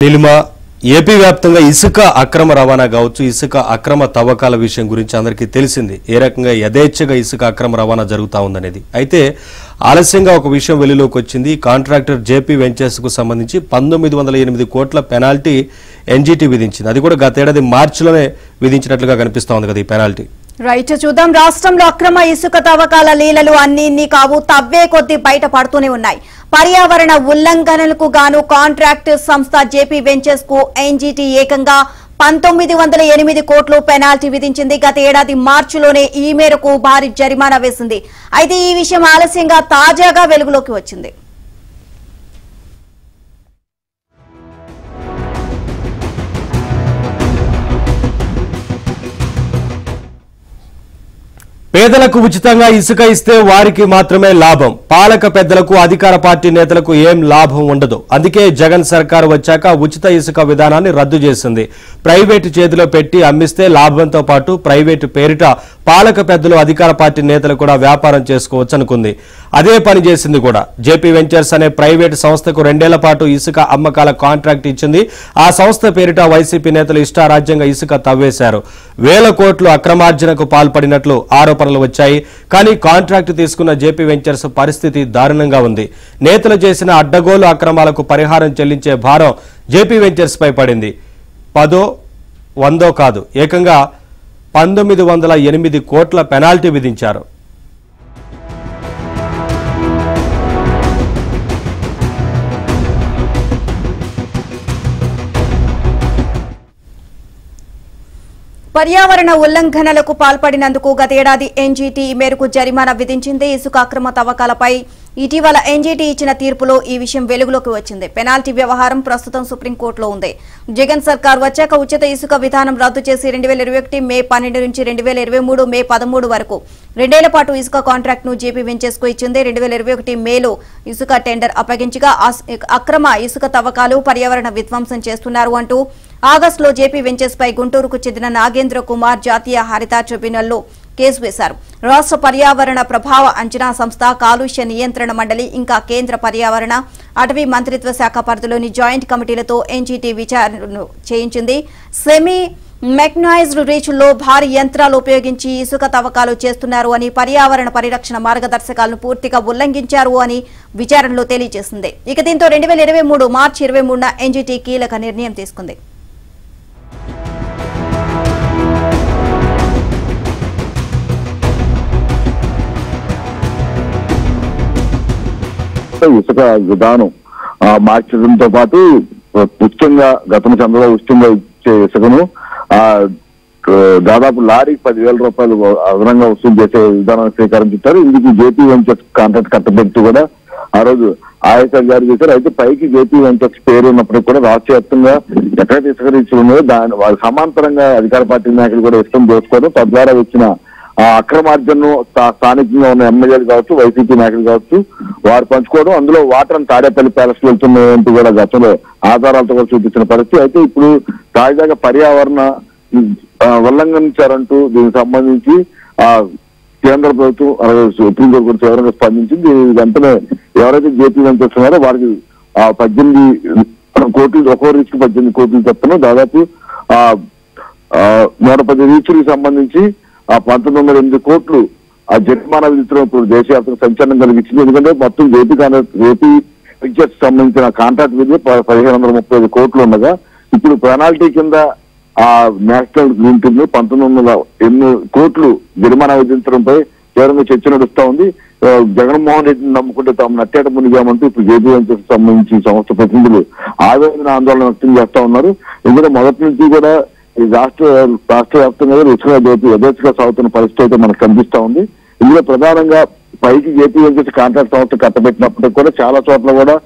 Neelima AP వ్యాప్తంగా ఇసుక అక్రమ రవాణా కావచ్చు ఇసుక అక్రమ తవ్వకాల విషయం గురించి అందరికీ తెలిసింది ఏ రకంగా యథేచ్ఛగా ఇసుక అక్రమ రవాణా జరుగుతా ఉందనేది అయితే ఆలస్యంగా ఒక విషయం వెలుగులోకి వచ్చింది కాంట్రాక్టర్ జేపీ వెంచర్స్ కు సంబంధించి 1908 కోట్ల పెనాల్టీ ఎన్జీటీ విధించింది అది కూడా గత ఏడాది మార్చిలోనే విధించినట్లుగా కనిపిస్తా ఉంది కదా ఈ పెనాల్టీ రైట్ చూద్దాం రాష్ట్రంలో అక్రమ ఇసుక తవ్వకాల లీలలు అన్ని కావు తవ్వే కొద్ది బయట పడుతూనే ఉన్నాయి పర్యావరణ ఉల్లంఘనలకు గాను కాంట్రాక్ట్ సంస్థ జేపీ వెంచర్స్ కు ఎన్జీటీ ఏకంగా 1908 కోట్లు పెనాల్టీ విధించింది గత ఏడాది మార్చిలోనే ఈ మేరకు భారీ జరిమానా వేసింది అయితే ఈ విషయం ఆలస్యంగా తాజాగా వెలుగులోకి వచ్చింది పేదలకు ఉచితంగా ఇసుక ఇస్తే వారికి మాత్రమే లాభం పాలక పెద్దలకు అధికార పార్టీ నేతలకు ఏం లాభం ఉండదు అందుకే జగన్ సర్కార్ వచ్చాక ఉచిత ఇసుక విధానాన్ని రద్దు చేసింది ప్రైవేటు చేతిలో పెట్టి అమ్మిస్తే లాభంతో పాటు ప్రైవేటు పేరిట పాలక పెద్దలు అధికార పార్టీ నేతలు కూడా వ్యాపారం చేసుకోవచ్చు అనుకుంది అదే పని చేసింది కూడా జేపీ వెంచర్స్ అనే ప్రైవేటు సంస్థకు 2 ఏళ్ల పాటు ఇసుక అమ్మకాల కాంట్రాక్ట్ ఇచ్చింది ఆ సంస్థ పేరిట వైసీపీ నేతలు ఇష్టారాజ్యంగా ఇసుక తవ్వేశారు వేల కోట్లు అక్రమార్జనకు పాల్పడినట్లు ఆరోపణలు వచ్చాయి కానీ కాంట్రాక్ట్ తీసుకున్న జేపీ వెంచర్స్ పరిస్థితి దారుణంగా ఉంది నేతలు చేసిన అడ్డగోలు అక్రమాలకు పరిహారం చెల్లించే భారం జేపీ వెంచర్స్ పై పడింది 10 100 కాదు ఏకంగా 1908 కోట్ల పెనాల్టీ విధించారు పర్యావరణ ఉల్లంఘనలకు పాల్పడినందుకు గత ఏడాది ఎన్జీటీ మేరకు జరిమానా విధించింది ఇసుక అక్రమ తవ్వకాలపై ఇటీవల ఎన్జీటీ ఇచ్చిన తీర్పులో ఈ విషయం వెలుగులోకి వచ్చింది పెనాల్టీ వ్యవహారం ప్రస్తుతం సుప్రీంకోర్టులో ఉంది జగన్ సర్కార్ వచ్చాక ఉచిత ఇసుక విధానం రద్దు చేసి 2021 మే 12 నుంచి 2023 మే 13 వరకు 2 ఏళ్ల పాటు ఇసుక కాంట్రాక్ట్ ను జేపీ వెంచర్స్ కు ఇచ్చింది 2021 మేలో ఇసుక టెండర్ అప్పగించగా అక్రమ ఇసుక తవ్వకాలు పర్యావరణ విధ్వంసం చేస్తున్నారు అంటూ ఆగస్టులో జేపీ వెంచర్స్ పై గుంటూరుకు చెందిన నాగేంద్ర కుమార్ జాతీయ హరిత ట్రిబ్యునల్లో కేసు వేశారు రాష్ట్ర పర్యావరణ ప్రభావ అంచనా సంస్థ కాలుష్య నియంత్రణ మండలి ఇంకా కేంద్ర పర్యావరణ అటవీ మంత్రిత్వ శాఖ పరిధిలోని జాయింట్ కమిటీలతో ఎన్జీటీ విచారణను చేయించింది సెమీ మెకనైజ్డ్ రీచ్ల్లో భారీ యంత్రాలు ఉపయోగించి ఇసుక తవ్వకాలు చేస్తున్నారు అని పర్యావరణ పరిరక్షణ మార్గదర్శకాలను పూర్తిగా ఉల్లంఘించారు అని విచారణలో తెలియజేసింది ఇక దీంతో 2023 మార్చి 23న ఎన్జీటీ కీలక నిర్ణయం తీసుకుంది ఇసుక విధానం మార్చడంతో పాటు ఉచితంగా గతంలో చంద్రబాబు ఉచితంగా ఇచ్చే ఇసుకను దాదాపు లారీకి 10,000 రూపాయలు అదనంగా వసూలు చేసే విధానాన్ని శ్రీకారం చుట్టారు ఇందుకు జేపీ వెంచర్స్ కాంట్రాక్ట్ కట్టబెట్టి కూడా ఆ రోజు ఆదేశాలు జారీ చేశారు అయితే పైకి జేపీ వెంచర్స్ పేరు ఉన్నప్పటికీ కూడా రాష్ట్ర వ్యాప్తంగా ఎక్కడైతే ఇసుక రీచ్లు ఉన్నాయో దాని వాళ్ళ సమాంతరంగా అధికార పార్టీ నాయకులు కూడా ఇష్టం దోచుకోవడం తద్వారా వచ్చిన అక్రమార్జనను స్థానికంగా ఉన్న ఎమ్మెల్యేలు కావచ్చు వైసీపీ నాయకులు కావచ్చు వారు పంచుకోవడం అందులో వాటర్ తాడేపల్లి ప్యాలెస్ వెళ్తున్నాయంటూ కూడా గతంలో ఆధారాలతో కూడా చూపించిన పరిస్థితి అయితే ఇప్పుడు తాజాగా పర్యావరణ ఉల్లంఘించారంటూ దీనికి సంబంధించి కేంద్ర ప్రభుత్వం అలాగే సుప్రీంకోర్టు కూడా తీవ్రంగా స్పందించింది వెంటనే ఎవరైతే జేపీ వెంచర్స్ ఉన్నారో వారికి 18 కోట్లు ఒక్కో రీచ్కి 18 కోట్లు చెప్తున్నాం దాదాపు 110 రీచ్లకు సంబంధించి 1908 కోట్లు ఆ జరిమానా విధించడం ఇప్పుడు దేశవ్యాప్తంగా సంచలనం కలిగించింది ఎందుకంటే మొత్తం జేపీ వెంచర్స్ సంబంధించిన కాంట్రాక్ట్ విధి 1535 కోట్లు ఉండగా ఇప్పుడు పెనాల్టీ కింద ఆ నేషనల్ గ్రీన్ ట్రిబ్యునల్ 1908 కోట్లు జరిమానా విధించడంపై తీవ్రంగా చర్చ నడుస్తా ఉంది జగన్మోహన్ రెడ్డిని నమ్ముకుంటే తాము నట్టేట మునిగామంటూ ఇప్పుడు జేపీ వెంచర్స్ సంబంధించి సంస్థ ప్రతినిధులు ఆందోళన వ్యక్తం చేస్తా ఉన్నారు ఎందుకంటే మొదటి నుంచి కూడా ఈ రాష్ట్ర వ్యాప్తంగా యథేచ్ఛగా సాగుతున్న పరిస్థితి అయితే మనకు కనిపిస్తా ఉంది ఇందులో ప్రధానంగా పైకి జేపీ వెంచర్స్ కాంట్రాక్ట్ సంస్థ కట్టబెట్టినప్పటికీ కూడా చాలా చోట్ల కూడా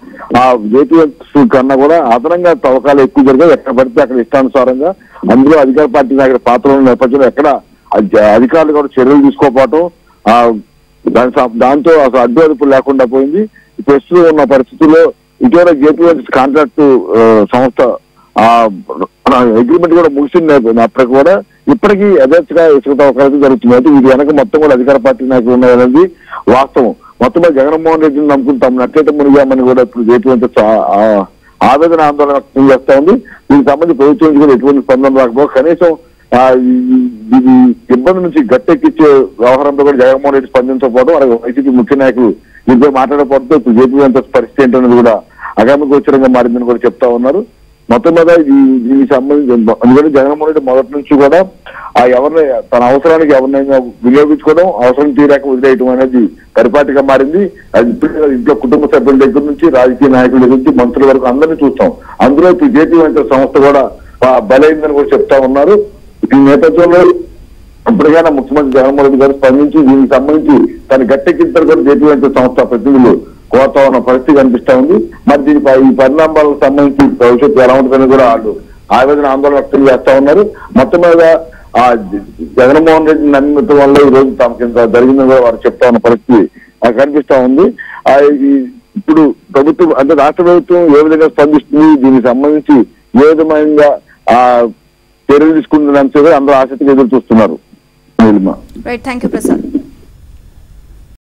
ఆ జేపీ వెంచర్స్ కన్నా కూడా అదనంగా తవ్వకాలు ఎక్కువ జరిగాయి ఎక్కడ పడితే అక్కడ ఇష్టానుసారంగా అందులో అధికార పార్టీ నాయకుల పాత్ర ఉన్న నేపథ్యంలో ఎక్కడ అధికారులు కూడా చర్యలు తీసుకోకపోవటం దాంతో అసలు అడ్డు అదుపు లేకుండా పోయింది ప్రస్తుతం ఉన్న పరిస్థితుల్లో ఇటీవల జేపీ వెంచర్స్ కాంట్రాక్ట్ సంస్థ అగ్రిమెంట్ కూడా ముగిసినప్పటికీ కూడా ఇప్పటికీ యథేచ్ఛగా ఇసుక తవ్వకాలు జరుగుతుంది అయితే వీటి వెనక మొత్తం కూడా అధికార పార్టీ నాయకులు ఉన్నాయనేది వాస్తవం. మొత్తం జగన్మోహన్ రెడ్డిని నమ్ముకుని తమ నట్టేట మునిగామని కూడా ఇప్పుడు జేపీ ఆవేదన ఆందోళన వ్యక్తం చేస్తా ఉంది. దీనికి సంబంధించి ప్రభుత్వం నుంచి కూడా ఎటువంటి స్పందన రాకపో కనీసం ఇది ఇబ్బంది నుంచి గట్టెక్కిచ్చే వ్యవహారంలో కూడా జగన్మోహన్ రెడ్డి స్పందించకపోవడం, అలాగే వైసీపీ ముఖ్య నాయకులు ఇద్దరు మాట్లాడకపోవడంతో ఇప్పుడు జేపీ ఎంత పరిస్థితి ఏంటనేది కూడా అగామి గోచరంగా మారిందని కూడా చెప్తా ఉన్నారు. మొత్తం మీద దీనికి సంబంధించి ఎందుకంటే జగన్మోహన్ రెడ్డి మొదటి నుంచి కూడా ఎవరిని తన అవసరానికి ఎవరినైనా వినియోగించుకోవడం, అవసరం తీరాక వదిలేయటం అనేది పరిపాటిగా మారింది. అది ఇప్పుడు ఇంట్లో కుటుంబ సభ్యుల దగ్గర నుంచి రాజకీయ నాయకుల దగ్గర నుంచి మంత్రుల వరకు అందరినీ చూస్తాం. అందులో ఇప్పుడు జేపీ వెంచర్ సంస్థ కూడా బలైందని కూడా చెప్తా ఉన్నారు. ఈ నేపథ్యంలో ఇప్పటికైనా ముఖ్యమంత్రి జగన్మోహన్ రెడ్డి గారు స్పందించి దీనికి సంబంధించి తన గట్టెక్కించారు కూడా జేపీ వెంచర్ సంస్థ ప్రతినిధులు కోరుతా ఉన్న పరిస్థితి కనిపిస్తా ఉంది. మరి దీనిపై ఈ పరిణామాలకు సంబంధించి భవిష్యత్తు ఎలా ఉంటుందని కూడా వాళ్ళు ఆవేదన ఆందోళన వ్యక్తం చేస్తా ఉన్నారు. మొత్తం మీద జగన్మోహన్ రెడ్డి నమ్మిన వల్ల ఈ రోజు తమకి ఇంత జరిగిందని కూడా వారు చెప్తా ఉన్న పరిస్థితి కనిపిస్తా ఉంది. ఇప్పుడు ప్రభుత్వం అంటే రాష్ట్ర ప్రభుత్వం ఏ విధంగా స్పందిస్తుంది, దీనికి సంబంధించి ఏ విధమైన చర్యలు తీసుకుంటున్న అందరూ ఆసక్తిగా ఎదురు చూస్తున్నారు. Right, thank you Prasad.